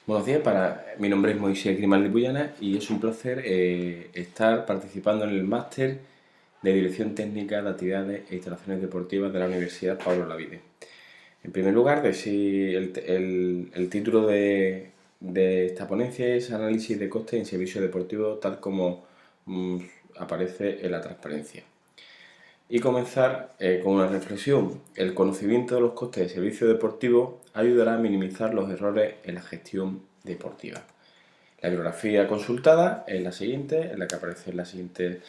Buenos días, mi nombre es Moisés Grimaldi Puyana y es un placer estar participando en el máster de Dirección Técnica de Actividades e Instalaciones Deportivas de la Universidad Pablo Olavide. En primer lugar, el título de esta ponencia es Análisis de costes en servicio deportivo tal como aparece en la transparencia. Y comenzar con una reflexión. El conocimiento de los costes de servicio deportivo ayudará a minimizar los errores en la gestión deportiva. La bibliografía consultada es la siguiente, en la que aparece la siguiente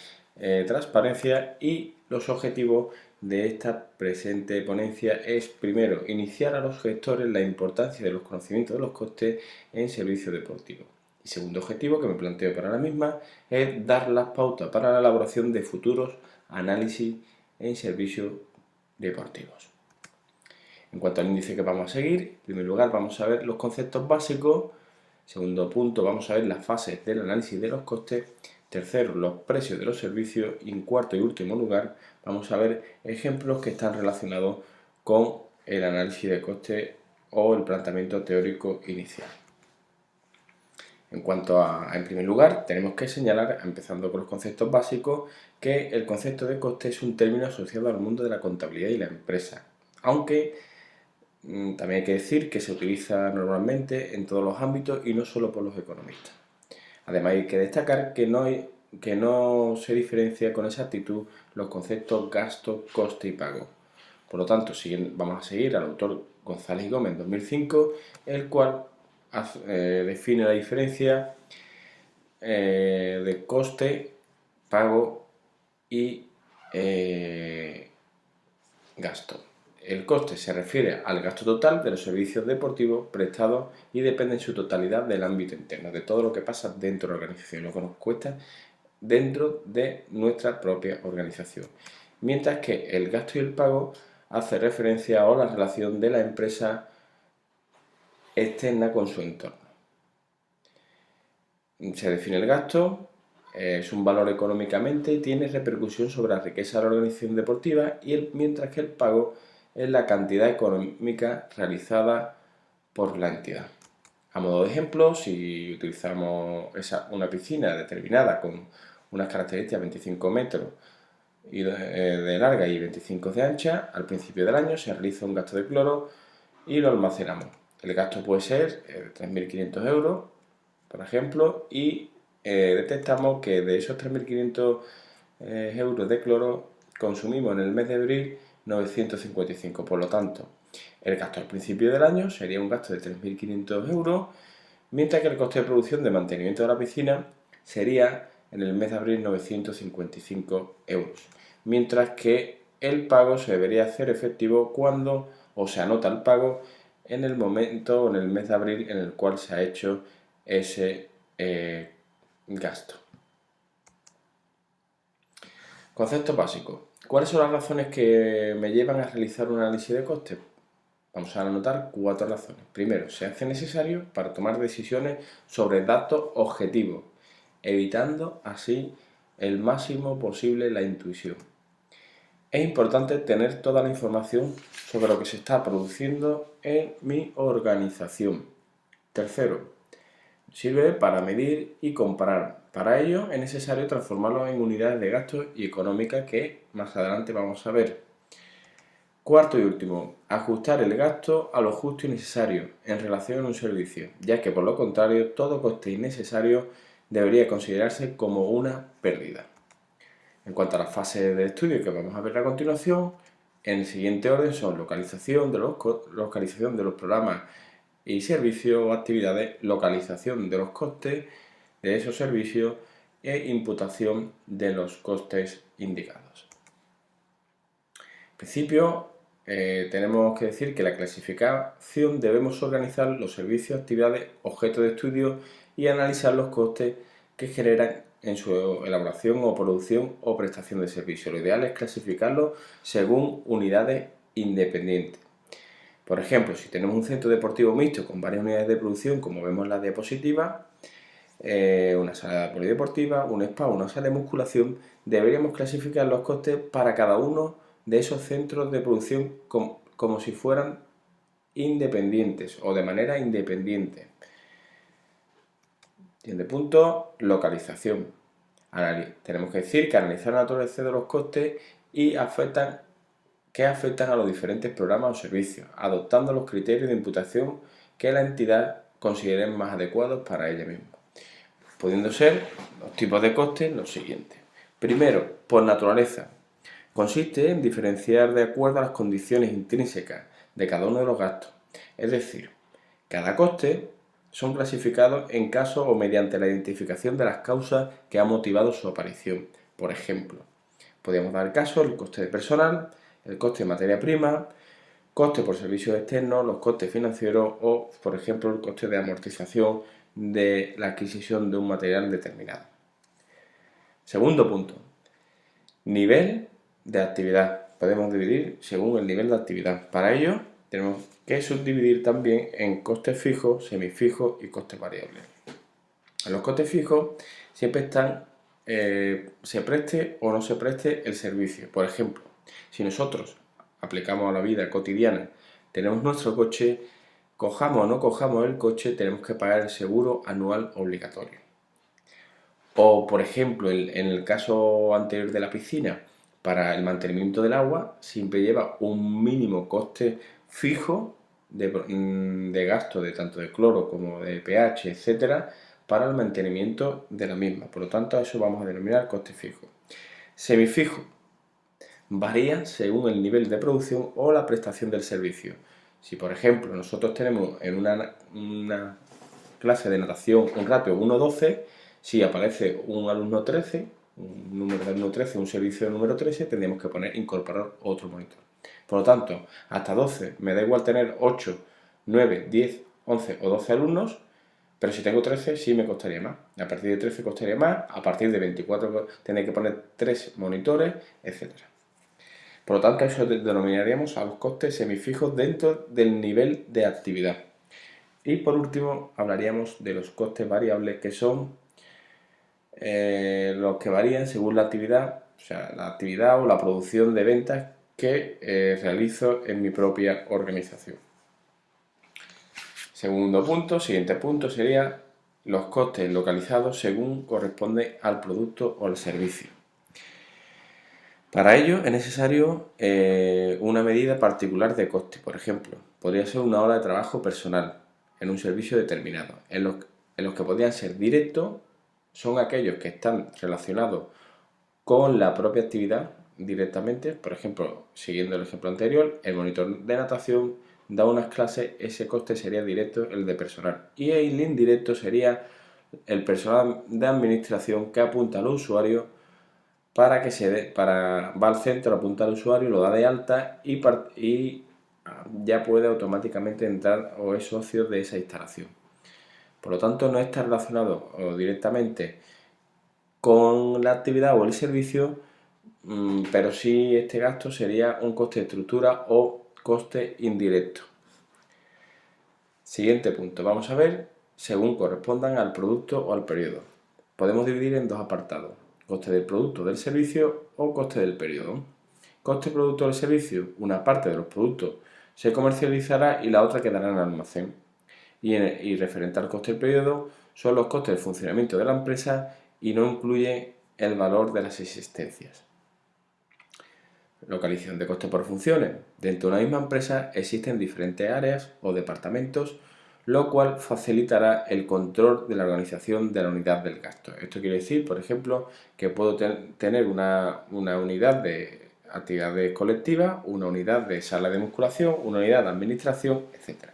transparencia, y los objetivos de esta presente ponencia es, primero, iniciar a los gestores la importancia de los conocimientos de los costes en servicio deportivo. Y segundo objetivo que me planteo para la misma es dar las pautas para la elaboración de futuros análisis en servicios deportivos. En cuanto al índice que vamos a seguir, en primer lugar vamos a ver los conceptos básicos. Segundo punto, vamos a ver las fases del análisis de los costes. Tercero, los precios de los servicios. Y en cuarto y último lugar, vamos a ver ejemplos que están relacionados con el análisis de costes o el planteamiento teórico inicial. En primer lugar, tenemos que señalar, empezando con los conceptos básicos, que el concepto de coste es un término asociado al mundo de la contabilidad y la empresa, aunque también hay que decir que se utiliza normalmente en todos los ámbitos y no solo por los economistas. Además hay que destacar que no se diferencia con exactitud los conceptos gasto, coste y pago. Por lo tanto, vamos a seguir al autor González y Gómez en 2005, el cual define la diferencia de coste, pago y gasto. El coste se refiere al gasto total de los servicios deportivos prestados y depende en su totalidad del ámbito interno, de todo lo que pasa dentro de la organización, lo que nos cuesta dentro de nuestra propia organización. Mientras que el gasto y el pago hace referencia a la relación de la empresa externa con su entorno. Se define el gasto, es un valor económicamente y tiene repercusión sobre la riqueza de la organización deportiva, mientras que el pago es la cantidad económica realizada por la entidad. A modo de ejemplo, si utilizamos una piscina determinada con unas características 25 metros de larga y 25 de ancha, al principio del año se realiza un gasto de cloro y lo almacenamos. El gasto puede ser de 3.500 euros, por ejemplo, y detectamos que de esos 3.500 euros de cloro consumimos en el mes de abril 955. Por lo tanto, el gasto al principio del año sería un gasto de 3.500 euros, mientras que el coste de producción de mantenimiento de la piscina sería en el mes de abril 955 euros. Mientras que el pago se debería hacer efectivo cuando se anota el pago en el momento o en el mes de abril en el cual se ha hecho ese gasto. Conceptos básicos. ¿Cuáles son las razones que me llevan a realizar un análisis de costes? Vamos a anotar 4 razones. Primero, se hace necesario para tomar decisiones sobre datos objetivos, evitando así el máximo posible la intuición. Es importante tener toda la información sobre lo que se está produciendo en mi organización. Tercero, sirve para medir y comparar. Para ello es necesario transformarlo en unidades de gasto y económica que más adelante vamos a ver. Cuarto y último, ajustar el gasto a lo justo y necesario en relación a un servicio, ya que por lo contrario todo coste innecesario debería considerarse como una pérdida. En cuanto a las fases de estudio que vamos a ver a continuación, en el siguiente orden son localización de los programas y servicios o actividades, localización de los costes de esos servicios e imputación de los costes indicados. En principio, tenemos que decir que la clasificación debemos organizar los servicios, actividades, objeto de estudio y analizar los costes que generan en su elaboración o producción o prestación de servicio. Lo ideal es clasificarlos según unidades independientes. Por ejemplo, si tenemos un centro deportivo mixto con varias unidades de producción, como vemos en la diapositiva, una sala polideportiva, un spa, una sala de musculación, deberíamos clasificar los costes para cada uno de esos centros de producción como si fueran independientes o de manera independiente. Siguiente punto, localización. Tenemos que decir que analizar la naturaleza de los costes y que afectan a los diferentes programas o servicios, adoptando los criterios de imputación que la entidad considere más adecuados para ella misma. Pudiendo ser los tipos de costes los siguientes. Primero, por naturaleza. Consiste en diferenciar de acuerdo a las condiciones intrínsecas de cada uno de los gastos. Es decir, cada coste son clasificados en caso o mediante la identificación de las causas que han motivado su aparición. Por ejemplo, podríamos dar el caso el coste de personal, el coste de materia prima, coste por servicios externos, los costes financieros o, por ejemplo, el coste de amortización de la adquisición de un material determinado. Segundo punto, nivel de actividad. Podemos dividir según el nivel de actividad. Para ello, tenemos que subdividir también en costes fijos, semifijos y costes variables. En los costes fijos siempre están, se preste o no se preste el servicio. Por ejemplo, si nosotros aplicamos a la vida cotidiana, tenemos nuestro coche, cojamos o no cojamos el coche, tenemos que pagar el seguro anual obligatorio. O, por ejemplo, en el caso anterior de la piscina, para el mantenimiento del agua, siempre lleva un mínimo coste fijo de gasto de tanto de cloro como de pH, etcétera, para el mantenimiento de la misma. Por lo tanto, a eso vamos a denominar coste fijo. Semifijo. Varía según el nivel de producción o la prestación del servicio. Si, por ejemplo, nosotros tenemos en una clase de natación un ratio 1:12, si aparece un alumno 13, un número de alumno 13, un servicio de número 13, tendríamos que incorporar otro monitor. Por lo tanto, hasta 12, me da igual tener 8, 9, 10, 11 o 12 alumnos, pero si tengo 13 sí me costaría más. A partir de 13 costaría más, a partir de 24 tendré que poner 3 monitores, etc. Por lo tanto, eso denominaríamos a los costes semifijos dentro del nivel de actividad. Y por último, hablaríamos de los costes variables, que son los que varían según la actividad, o sea, la actividad o la producción de ventas que realizo en mi propia organización. Segundo punto, siguiente punto sería los costes localizados según corresponde al producto o al servicio. Para ello es necesario una medida particular de coste. Por ejemplo, podría ser una hora de trabajo personal en un servicio determinado, en los que podrían ser directos, son aquellos que están relacionados con la propia actividad directamente. Por ejemplo, siguiendo el ejemplo anterior, el monitor de natación da unas clases, ese coste sería directo, el de personal. Y el indirecto sería el personal de administración que apunta al usuario va al centro, apunta al usuario, lo da de alta y ya puede automáticamente entrar o es socio de esa instalación. Por lo tanto, no está relacionado directamente con la actividad o el servicio, pero sí este gasto sería un coste de estructura o coste indirecto. Siguiente punto, vamos a ver según correspondan al producto o al periodo. Podemos dividir en dos apartados, coste del producto o del servicio o coste del periodo. Coste producto del servicio, una parte de los productos se comercializará y la otra quedará en el almacén. Y referente al coste del periodo, son los costes del funcionamiento de la empresa y no incluye el valor de las existencias. Localización de costes por funciones. Dentro de una misma empresa existen diferentes áreas o departamentos, lo cual facilitará el control de la organización de la unidad del gasto. Esto quiere decir, por ejemplo, que puedo tener una unidad de actividades colectivas, una unidad de sala de musculación, una unidad de administración, etc.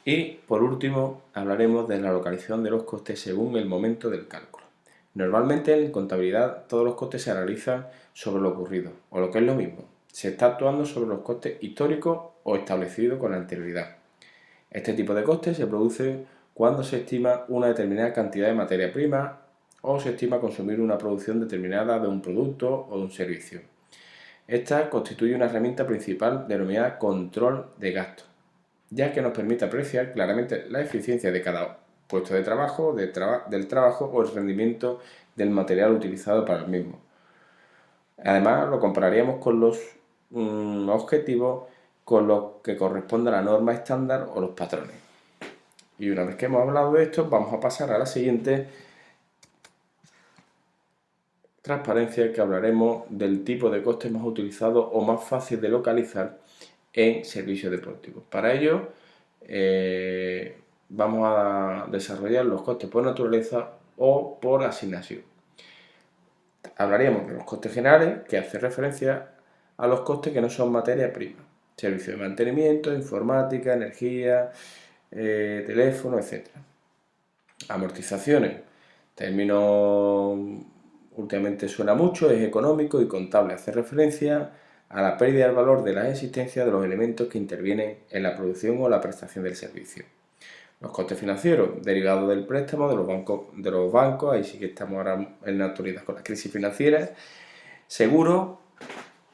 Y por último hablaremos de la localización de los costes según el momento del cálculo. Normalmente en contabilidad todos los costes se realizan sobre lo ocurrido, o lo que es lo mismo, se está actuando sobre los costes históricos o establecidos con anterioridad. Este tipo de costes se produce cuando se estima una determinada cantidad de materia prima o se estima consumir una producción determinada de un producto o de un servicio. Esta constituye una herramienta principal denominada control de gastos, ya que nos permite apreciar claramente la eficiencia de cada puesto de trabajo, del trabajo o el rendimiento del material utilizado para el mismo. Además, lo compararíamos con los objetivos con los que corresponde a la norma estándar o los patrones. Y una vez que hemos hablado de esto, vamos a pasar a la siguiente transparencia, que hablaremos del tipo de coste más utilizado o más fácil de localizar en servicios deportivos. Para ello, vamos a desarrollar los costes por naturaleza o por asignación. Hablaríamos de los costes generales, que hace referencia a los costes que no son materia prima. Servicios de mantenimiento, informática, energía, teléfono, etc. Amortizaciones. Término últimamente suena mucho, es económico y contable. Hace referencia a la pérdida del valor de la existencia de los elementos que intervienen en la producción o la prestación del servicio. Los costes financieros, derivados del préstamo de los bancos, ahí sí que estamos ahora en la actualidad con la crisis financiera. Seguros,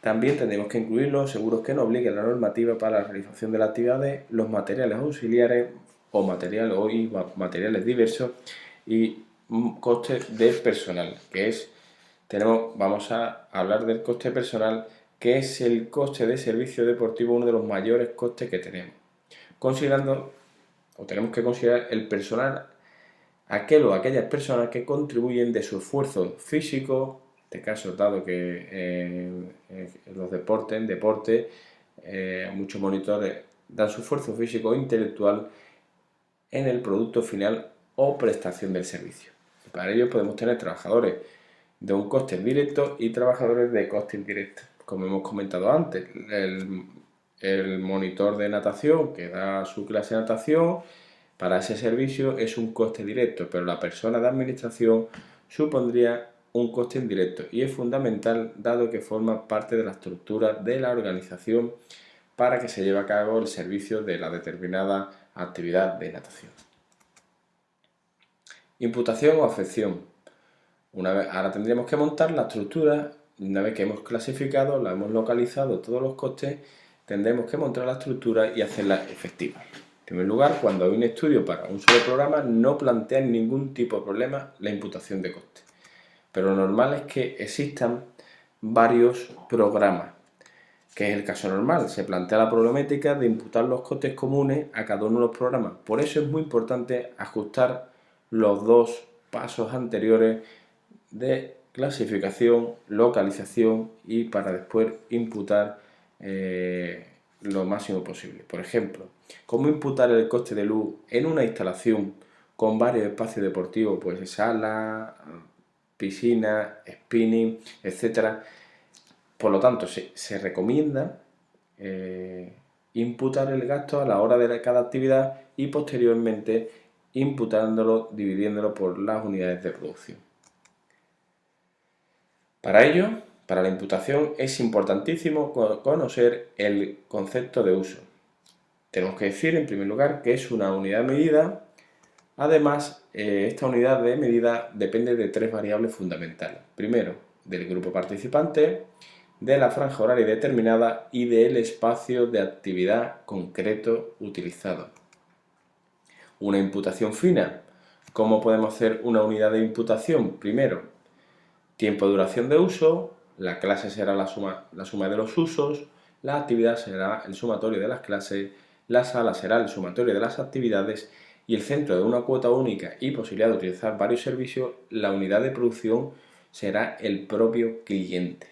también tendremos que incluir los seguros que nos obliguen la normativa para la realización de las actividades, los materiales auxiliares o materiales diversos y costes de personal, que es, vamos a hablar del coste personal, que es el coste de servicio deportivo, uno de los mayores costes que tenemos. Tenemos que considerar el personal, aquellas personas que contribuyen de su esfuerzo físico, en este caso dado que en los deportes, muchos monitores dan su esfuerzo físico e intelectual en el producto final o prestación del servicio. Para ello podemos tener trabajadores de un coste directo y trabajadores de coste indirecto. Como hemos comentado antes, el monitor de natación que da su clase de natación, para ese servicio es un coste directo, pero la persona de administración supondría un coste indirecto y es fundamental dado que forma parte de la estructura de la organización para que se lleve a cabo el servicio de la determinada actividad de natación. Imputación o afección. Ahora tendríamos que montar la estructura. Una vez que hemos clasificado, hemos localizado todos los costes, tendremos que montar la estructura y hacerla efectiva. En primer lugar, cuando hay un estudio para un solo programa, no plantea ningún tipo de problema la imputación de costes. Pero lo normal es que existan varios programas, que es el caso normal. Se plantea la problemática de imputar los costes comunes a cada uno de los programas. Por eso es muy importante ajustar los dos pasos anteriores de clasificación, localización y para después imputar lo máximo posible. Por ejemplo, ¿cómo imputar el coste de luz en una instalación con varios espacios deportivos? Pues sala, piscina, spinning, etc. Por lo tanto, se recomienda imputar el gasto a la hora de cada actividad y posteriormente imputándolo, dividiéndolo por las unidades de producción. Para ello, para la imputación, es importantísimo conocer el concepto de uso. Tenemos que decir, en primer lugar, que es una unidad de medida. Además, esta unidad de medida depende de tres variables fundamentales. Primero, del grupo participante, de la franja horaria determinada y del espacio de actividad concreto utilizado. Una imputación fina. ¿Cómo podemos hacer una unidad de imputación? Primero, tiempo de duración de uso, la clase será la suma de los usos, la actividad será el sumatorio de las clases, la sala será el sumatorio de las actividades y el centro de una cuota única y posibilidad de utilizar varios servicios, la unidad de producción será el propio cliente.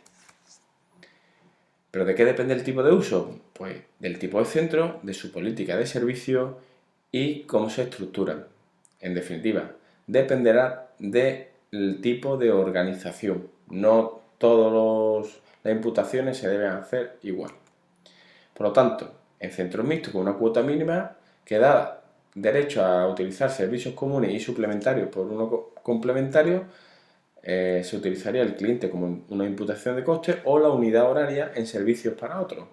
¿Pero de qué depende el tipo de uso? Pues del tipo de centro, de su política de servicio y cómo se estructuran. En definitiva, dependerá del tipo de organización. No todas las imputaciones se deben hacer igual. Por lo tanto, en centros mixtos con una cuota mínima que da derecho a utilizar servicios comunes y suplementarios por uno complementario, se utilizaría el cliente como una imputación de coste o la unidad horaria en servicios para otros.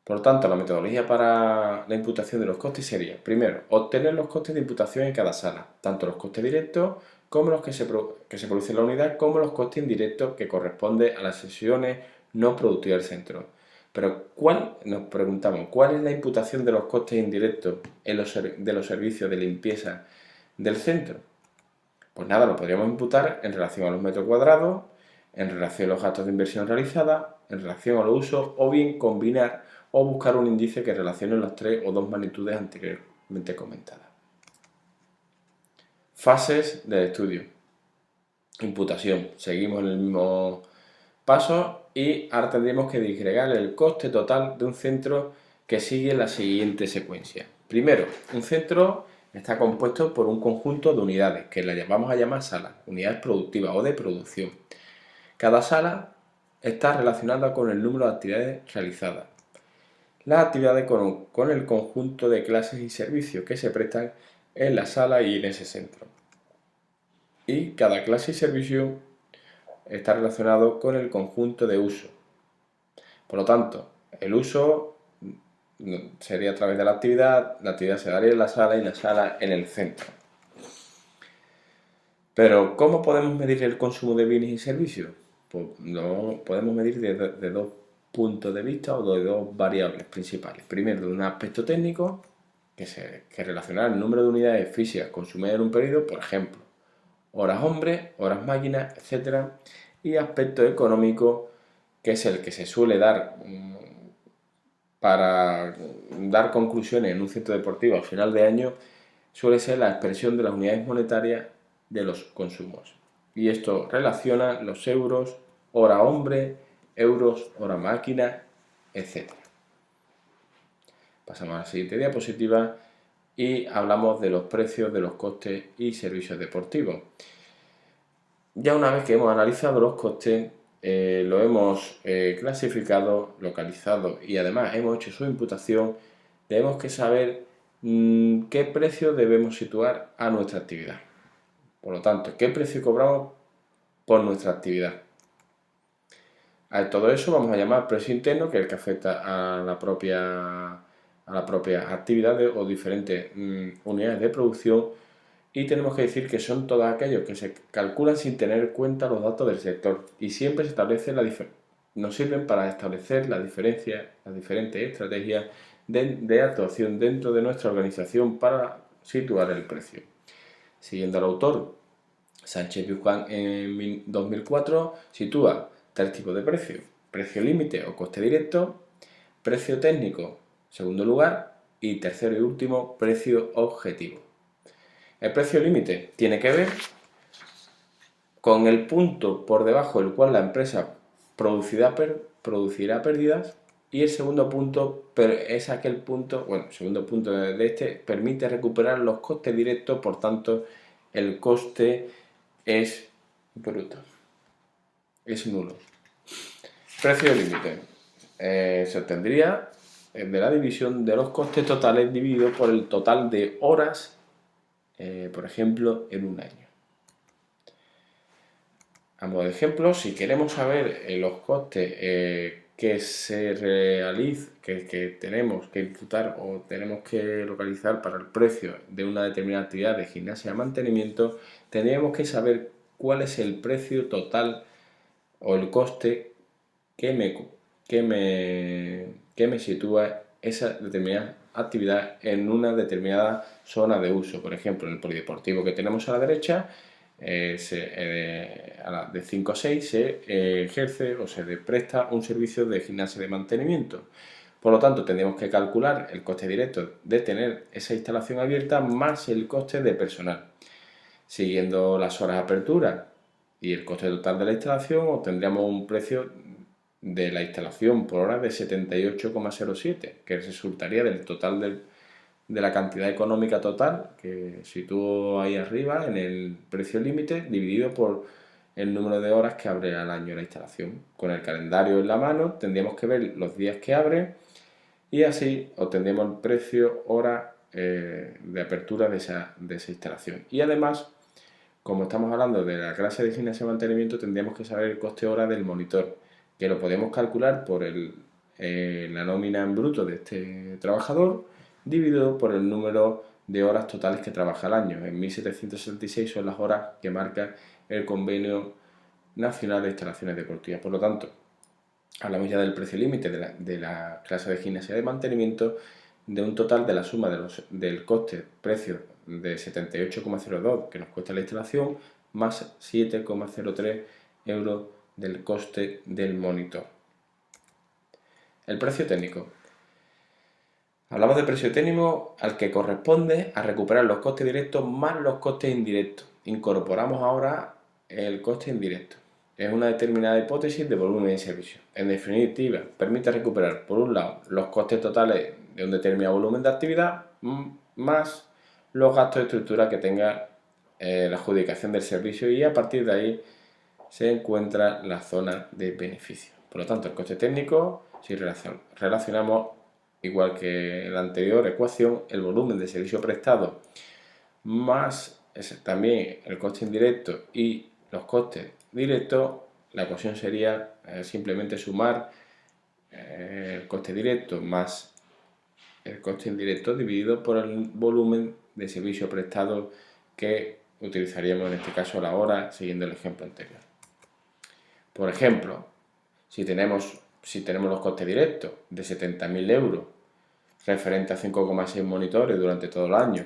Por lo tanto, la metodología para la imputación de los costes sería, primero, obtener los costes de imputación en cada sala, tanto los costes directos como los que se producen en la unidad, como los costes indirectos que corresponden a las sesiones no productivas del centro. Pero nos preguntamos, ¿cuál es la imputación de los costes indirectos de los servicios de limpieza del centro? Pues nada, lo podríamos imputar en relación a los metros cuadrados, en relación a los gastos de inversión realizada, en relación a los usos, o bien combinar o buscar un índice que relacione las tres o dos magnitudes anteriormente anteriormente comentadas. Fases del estudio. Imputación. Seguimos en el mismo paso y ahora tendremos que disgregar el coste total de un centro que sigue la siguiente secuencia. Primero, un centro está compuesto por un conjunto de unidades que la vamos a llamar salas, unidades productivas o de producción. Cada sala está relacionada con el número de actividades realizadas. Las actividades con el conjunto de clases y servicios que se prestan en la sala y en ese centro. Y cada clase y servicio está relacionado con el conjunto de uso. Por lo tanto, el uso sería a través de la actividad se daría en la sala y la sala en el centro. Pero, ¿cómo podemos medir el consumo de bienes y servicios? Pues lo podemos medir de dos puntos de vista o de dos variables principales. Primero, de un aspecto técnico, que relaciona el número de unidades físicas consumidas en un periodo, por ejemplo, horas hombre, horas máquina, etc. Y aspecto económico, que es el que se suele dar para dar conclusiones en un centro deportivo al final de año, suele ser la expresión de las unidades monetarias de los consumos. Y esto relaciona los euros, hora hombre, euros, hora máquina, etc. Pasamos a la siguiente diapositiva y hablamos de los precios de los costes y servicios deportivos. Ya una vez que hemos analizado los costes, lo hemos clasificado, localizado y además hemos hecho su imputación, tenemos que saber qué precio debemos situar a nuestra actividad. Por lo tanto, ¿qué precio cobramos por nuestra actividad? A todo eso vamos a llamar precio interno, que es el que afecta a la propia actividad o diferentes unidades de producción, y tenemos que decir que son todos aquellos que se calculan sin tener en cuenta los datos del sector y siempre se establece nos sirven para establecer la diferencia, las diferentes estrategias de actuación dentro de nuestra organización para situar el precio. Siguiendo al autor, Sánchez-Pizjuán en 2004 sitúa tres tipos de precios: precio límite o coste directo, precio técnico, segundo lugar, y tercero y último, precio objetivo. El precio límite tiene que ver con el punto por debajo del cual la empresa producirá pérdidas, y el segundo punto es aquel punto, el segundo punto de este permite recuperar los costes directos, por tanto el coste es bruto, es nulo. Precio límite se obtendría de la división de los costes totales dividido por el total de horas, por ejemplo, en un año. A modo de ejemplo, si queremos saber los costes que tenemos que imputar o tenemos que localizar para el precio de una determinada actividad de gimnasia de mantenimiento, tendríamos que saber cuál es el precio total o el coste que me sitúa esa determinada actividad en una determinada zona de uso. Por ejemplo, en el polideportivo que tenemos a la derecha, de 5 a 6 se ejerce o se presta un servicio de gimnasia de mantenimiento. Por lo tanto, tendremos que calcular el coste directo de tener esa instalación abierta más el coste de personal. Siguiendo las horas de apertura y el coste total de la instalación, obtendríamos un precio de la instalación por hora de 78,07, que resultaría del total de la cantidad económica total que sitúo ahí arriba en el precio límite, dividido por el número de horas que abre al año la instalación. Con el calendario en la mano tendríamos que ver los días que abre y así obtendríamos el precio hora de apertura de esa instalación. Y además, como estamos hablando de la clase de gimnasia y mantenimiento, tendríamos que saber el coste hora del monitor, que lo podemos calcular por la nómina en bruto de este trabajador dividido por el número de horas totales que trabaja al año. En 1766 son las horas que marca el Convenio Nacional de Instalaciones Deportivas. Por lo tanto, hablamos ya del precio límite de la clase de gimnasia de mantenimiento, de un total de la suma del coste precio de 78,02 que nos cuesta la instalación, más 7,03 euros del coste del monitor. El precio técnico. Hablamos de precio técnico al que corresponde a recuperar los costes directos más los costes indirectos. Incorporamos ahora el coste indirecto. Es una determinada hipótesis de volumen de servicio. En definitiva, permite recuperar, por un lado, los costes totales de un determinado volumen de actividad más los gastos de estructura que tenga la adjudicación del servicio, y a partir de ahí se encuentra la zona de beneficio. Por lo tanto, el coste técnico, si relacionamos, igual que en la anterior ecuación, el volumen de servicio prestado más también el coste indirecto y los costes directos, la ecuación sería simplemente sumar el coste directo más el coste indirecto dividido por el volumen de servicio prestado, que utilizaríamos en este caso la hora, siguiendo el ejemplo anterior. Por ejemplo, si tenemos los costes directos de 70.000 euros referente a 5,6 monitores durante todo el año,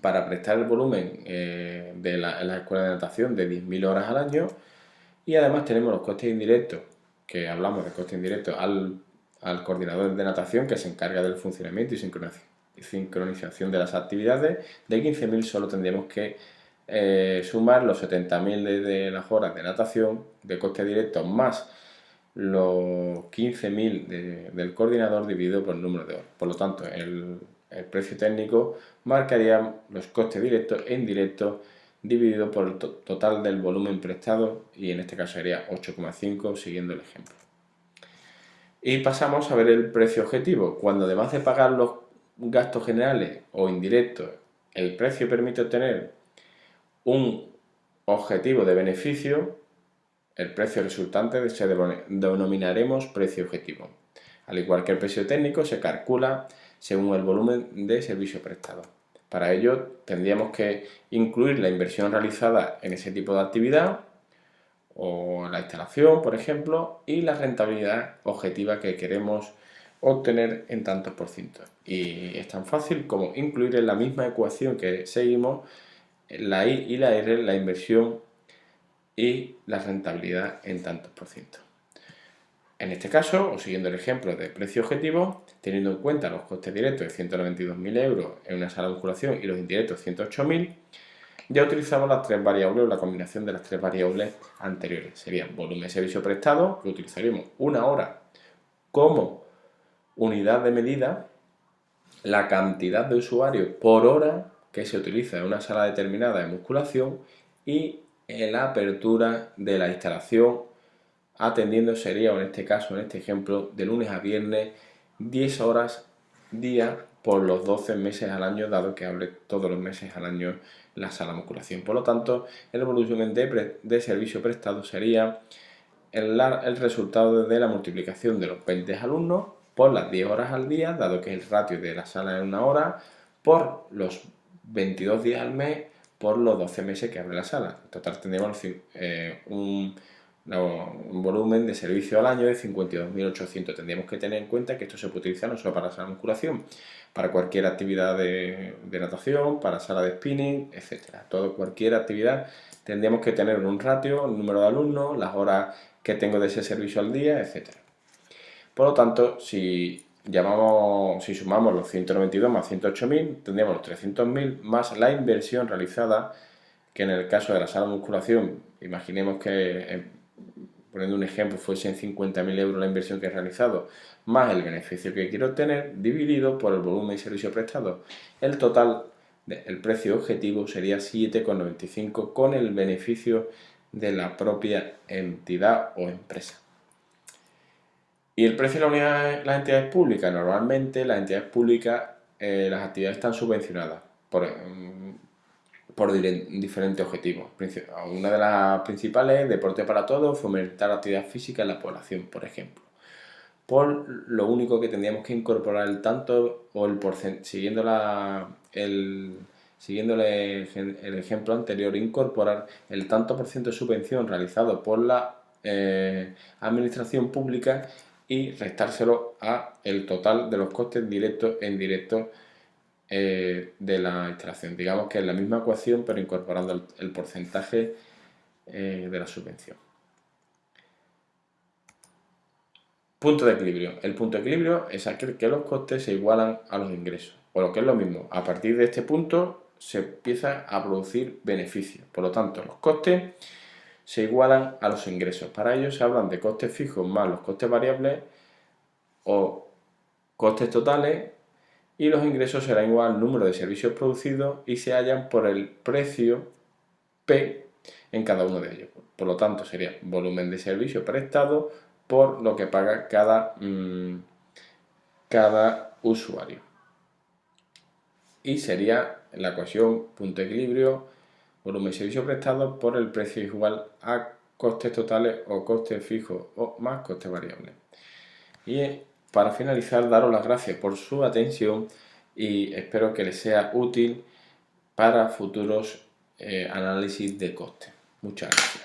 para prestar el volumen en la escuela de natación de 10.000 horas al año, y además tenemos los costes indirectos, que hablamos de costes indirectos al coordinador de natación, que se encarga del funcionamiento y sincronización de las actividades, de 15.000 solo tendríamos que sumar los 70.000 de las horas de natación de coste directo más los 15.000 del coordinador dividido por el número de horas. Por lo tanto, el precio técnico marcaría los costes directos e indirectos dividido por el total del volumen prestado, y en este caso sería 8,5, siguiendo el ejemplo. Y pasamos a ver el precio objetivo, cuando además de pagar los gastos generales o indirectos, el precio permite obtener un objetivo de beneficio. El precio resultante se denominaremos precio objetivo. Al igual que el precio técnico, se calcula según el volumen de servicio prestado. Para ello tendríamos que incluir la inversión realizada en ese tipo de actividad o la instalación, por ejemplo, y la rentabilidad objetiva que queremos obtener en tantos por ciento. Y es tan fácil como incluir en la misma ecuación que seguimos la I y la R, la inversión y la rentabilidad en tantos por ciento. En este caso, o siguiendo el ejemplo de precio objetivo, teniendo en cuenta los costes directos de 192.000 euros en una sala de musculación y los indirectos 108.000, ya utilizamos las tres variables, o la combinación de las tres variables anteriores. Serían volumen de servicio prestado, que utilizaríamos una hora como unidad de medida, la cantidad de usuarios por hora que se utiliza en una sala determinada de musculación, y la apertura de la instalación, atendiendo sería, en este caso, en este ejemplo, de lunes a viernes, 10 horas día por los 12 meses al año, dado que abre todos los meses al año la sala de musculación. Por lo tanto, el volumen de servicio prestado sería el resultado de la multiplicación de los 20 alumnos por las 10 horas al día, dado que el ratio de la sala es una hora, por los 22 días al mes, por los 12 meses que abre la sala. En total tendríamos un volumen de servicio al año de 52.800. Tendríamos que tener en cuenta que esto se puede utilizar no solo para la sala de musculación, para cualquier actividad de natación, para sala de spinning, etc. Cualquier actividad tendríamos que tener un ratio, el número de alumnos, las horas que tengo de ese servicio al día, etc. Por lo tanto, si sumamos los 192 más 108.000, tendríamos los 300.000 más la inversión realizada, que en el caso de la sala de musculación, imaginemos que, poniendo un ejemplo, fuesen 50.000 euros la inversión que he realizado, más el beneficio que quiero obtener, dividido por el volumen de servicio prestado. El total, el precio objetivo sería 7,95, con el beneficio de la propia entidad o empresa. ¿Y el precio de las entidades públicas? Normalmente las entidades públicas, las actividades están subvencionadas por diferentes objetivos. Una de las principales es deporte para todos, fomentar la actividad física en la población, por ejemplo. Por lo único que tendríamos que incorporar el tanto o el porcentaje, siguiendo el ejemplo anterior, incorporar el tanto por ciento de subvención realizado por la administración pública y restárselo a el total de los costes directos e indirectos de la instalación. Digamos que es la misma ecuación, pero incorporando el porcentaje de la subvención. Punto de equilibrio. El punto de equilibrio es aquel que los costes se igualan a los ingresos. O lo que es lo mismo, a partir de este punto se empieza a producir beneficios. Por lo tanto, los costes se igualan a los ingresos. Para ello se hablan de costes fijos más los costes variables o costes totales, y los ingresos serán igual al número de servicios producidos y se hallan por el precio P en cada uno de ellos. Por lo tanto, sería volumen de servicio prestado por lo que paga cada usuario. Y sería la ecuación punto de equilibrio, volumen de servicio prestado por el precio igual a costes totales o costes fijos o más costes variables. Y para finalizar, daros las gracias por su atención y espero que les sea útil para futuros análisis de costes. Muchas gracias.